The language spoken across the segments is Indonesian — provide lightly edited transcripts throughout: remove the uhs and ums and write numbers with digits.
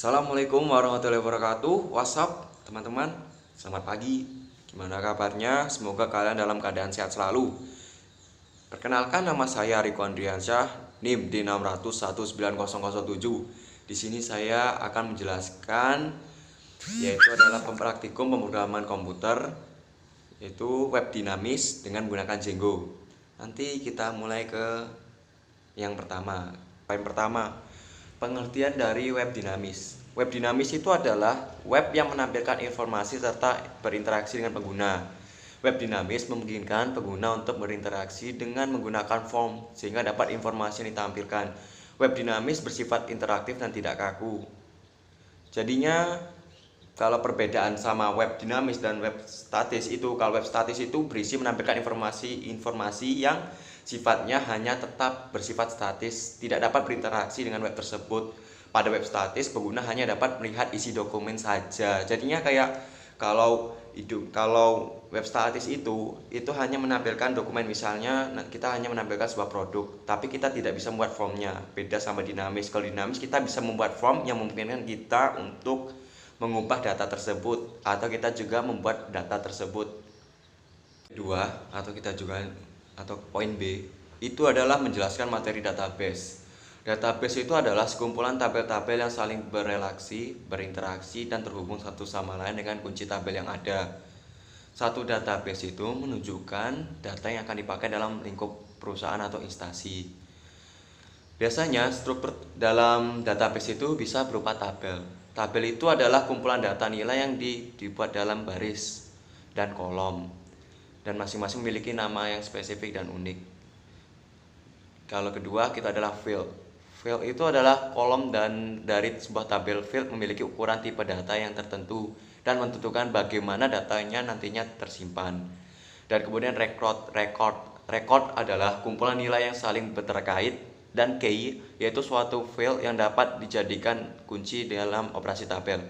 Assalamualaikum warahmatullahi wabarakatuh. What's up teman-teman? Selamat pagi. Gimana kabarnya? Semoga kalian dalam keadaan sehat selalu. Perkenalkan, nama saya Riko Andriansyah, NIM D6001907. Di sini saya akan menjelaskan yaitu adalah praktikum pemrograman komputer, yaitu web dinamis dengan menggunakan Django. Nanti kita mulai ke yang pertama. Poin pertama, pengertian dari web dinamis. Web dinamis itu adalah web yang menampilkan informasi serta berinteraksi dengan pengguna. Web dinamis memungkinkan pengguna untuk berinteraksi dengan menggunakan form sehingga dapat informasi yang ditampilkan. Web dinamis bersifat interaktif dan tidak kaku. Jadinya kalau perbedaan sama web dinamis dan web statis itu, kalau web statis itu berisi menampilkan informasi yang sifatnya hanya tetap bersifat statis, tidak dapat berinteraksi dengan web tersebut. Pada web statis, pengguna hanya dapat melihat isi dokumen saja. Jadinya kayak kalau web statis itu hanya menampilkan dokumen, misalnya kita hanya menampilkan sebuah produk, tapi kita tidak bisa membuat formnya. Beda sama dinamis. Kalau dinamis kita bisa membuat form yang memungkinkan kita untuk mengubah data tersebut, atau kita juga membuat data tersebut. Kedua, atau poin B, itu adalah menjelaskan materi database. Database itu adalah sekumpulan tabel-tabel yang saling berrelasi, berinteraksi, dan terhubung satu sama lain dengan kunci tabel yang ada. Satu database itu menunjukkan data yang akan dipakai dalam lingkup perusahaan atau instansi. Biasanya struktur dalam database itu bisa berupa tabel. Tabel itu adalah kumpulan data nilai yang dibuat dalam baris dan kolom, dan masing-masing memiliki nama yang spesifik dan unik. Kalau kedua, kita adalah field. Field itu adalah kolom dan dari sebuah tabel. Field memiliki ukuran tipe data yang tertentu dan menentukan bagaimana datanya nantinya tersimpan. Dan kemudian record adalah kumpulan nilai yang saling terkait, dan key yaitu suatu field yang dapat dijadikan kunci dalam operasi tabel.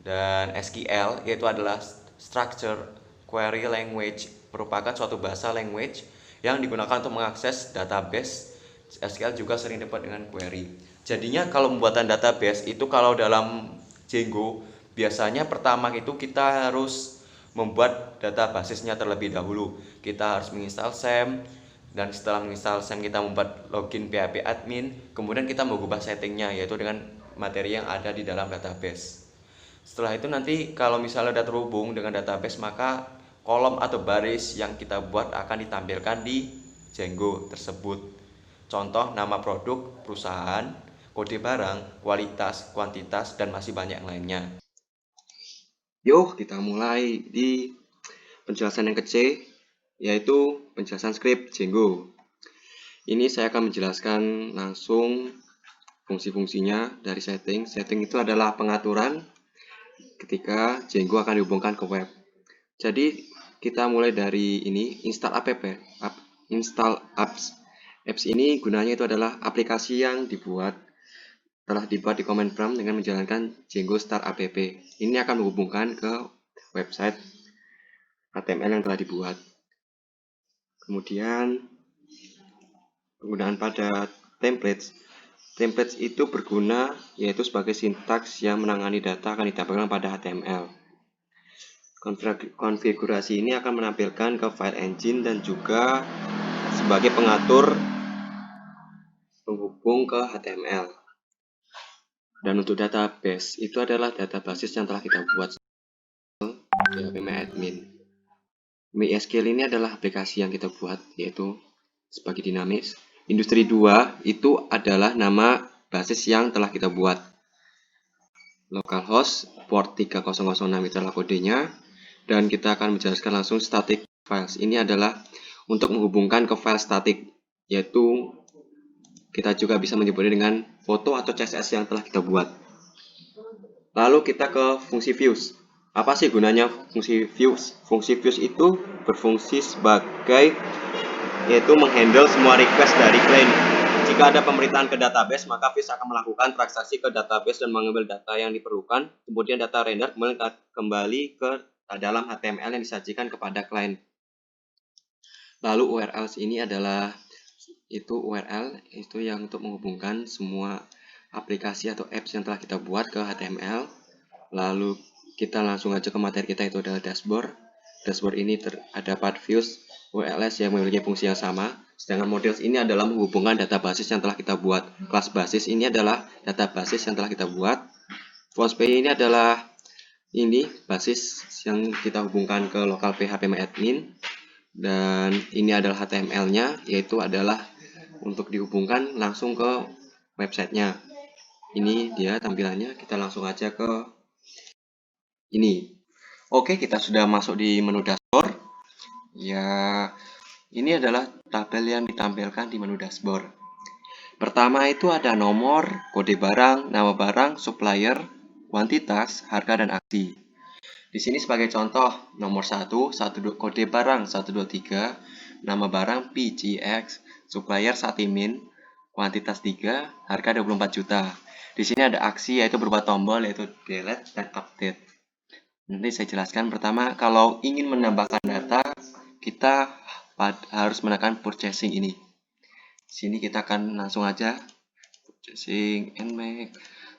Dan SQL yaitu adalah structure query language, merupakan suatu bahasa language yang digunakan untuk mengakses database. SQL juga sering disebut dengan query. Jadinya kalau pembuatan database itu, kalau dalam Django biasanya pertama itu kita harus membuat data basisnya terlebih dahulu. Kita harus menginstal SAM, dan setelah menginstal SAM kita membuat login PHP admin, kemudian kita mengubah settingnya yaitu dengan materi yang ada di dalam database. Setelah itu nanti kalau misalnya sudah terhubung dengan database, maka kolom atau baris yang kita buat akan ditampilkan di Django tersebut. Contoh nama produk, perusahaan, kode barang, kualitas, kuantitas, dan masih banyak yang lainnya. Yuk kita mulai di penjelasan yang kecil, yaitu penjelasan script Django. Ini saya akan menjelaskan langsung fungsi-fungsinya dari setting. Setting itu adalah pengaturan ketika Django akan dihubungkan ke web. Jadi kita mulai dari ini, install apps. Apps ini gunanya itu adalah aplikasi yang telah dibuat di command prompt dengan menjalankan Django start app. Ini akan menghubungkan ke website HTML yang telah dibuat. Kemudian penggunaan pada templates. Templates itu berguna yaitu sebagai sintaks yang menangani data akan didapatkan pada HTML. Konfigurasi ini akan menampilkan ke file engine dan juga sebagai pengatur penghubung ke HTML. Dan untuk database, itu adalah data basis yang telah kita buat di PHP MySQL. Ini adalah aplikasi yang kita buat, yaitu sebagai dinamis. Industri 2 itu adalah nama basis yang telah kita buat. Localhost port 3006 itu adalah kodenya. Dan kita akan menjelaskan langsung static files. Ini adalah untuk menghubungkan ke file static, yaitu kita juga bisa menyebutnya dengan foto atau CSS yang telah kita buat. Lalu kita ke fungsi views. Apa sih gunanya fungsi views? Fungsi views itu berfungsi sebagai yaitu menghandle semua request dari klien. Jika ada pemberitaan ke database, maka views akan melakukan transaksi ke database dan mengambil data yang diperlukan. Kemudian data render kembali ke dalam HTML yang disajikan kepada klien. Lalu URL ini adalah URL itu yang untuk menghubungkan semua aplikasi atau apps yang telah kita buat ke HTML. Lalu kita langsung aja ke materi kita, itu adalah dashboard. Dashboard ini terdapat views WLS yang memiliki fungsi yang sama. Sedangkan models ini adalah menghubungkan data basis yang telah kita buat. Kelas basis ini adalah data basis yang telah kita buat. Postpay ini adalah basis yang kita hubungkan ke lokal PHP MyAdmin. Dan ini adalah HTML-nya, yaitu adalah untuk dihubungkan langsung ke websitenya. Ini dia tampilannya. Kita langsung aja ke ini. Oke, kita sudah masuk di menu dashboard. Ya, ini adalah tabel yang ditampilkan di menu dashboard. Pertama itu ada nomor, kode barang, nama barang, supplier, kuantitas, harga, dan aksi. Di sini sebagai contoh, nomor 1, kode barang 123, nama barang PGX, supplier Satimin, kuantitas 3, harga 24 juta. Di sini ada aksi yaitu berupa tombol yaitu delete dan update. Nanti saya jelaskan. Pertama, kalau ingin menambahkan data, kita harus menekan purchasing ini. Di sini kita akan langsung aja purchasing nmax,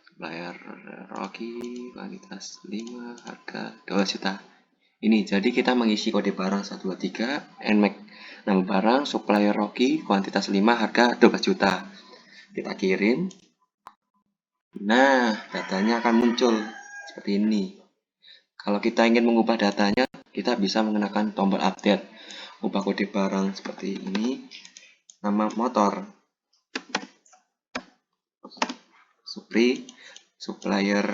supplier Rocky, kuantitas 5, harga 12 juta. Ini, jadi kita mengisi kode barang 123, nmax, nama barang, supplier Rocky, kuantitas 5, harga 12 juta. Kita kirim. Nah, datanya akan muncul seperti ini. Kalau kita ingin mengubah datanya, kita bisa menggunakan tombol update. Ubah kode barang seperti ini. Nama motor, supplier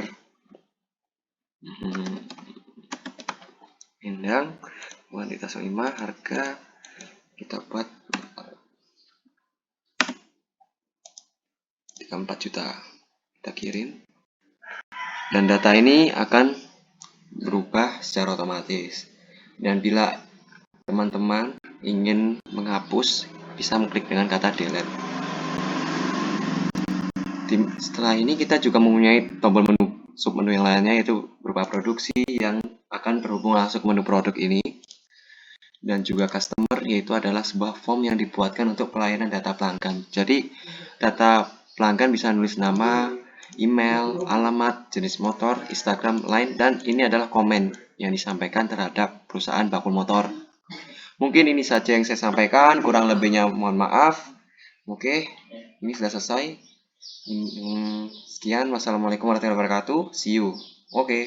Endang, kuantitas 5, harga kita buat 34 juta. Kita kirim. Dan data ini akan berubah secara otomatis. Dan bila teman-teman ingin menghapus, bisa mengklik dengan kata delete. Setelah ini kita juga mempunyai tombol menu submenu yang lainnya, yaitu berupa produksi yang akan terhubung langsung ke menu produk ini, dan juga customer, yaitu adalah sebuah form yang dibuatkan untuk pelayanan data pelanggan. Jadi data pelanggan bisa nulis nama, email, alamat, jenis motor, Instagram, line, dan ini adalah komen yang disampaikan terhadap perusahaan bakul motor. Mungkin ini saja yang saya sampaikan, kurang lebihnya mohon maaf. Oke, ini sudah selesai. Sekian, wassalamualaikum warahmatullahi wabarakatuh. See you. Oke.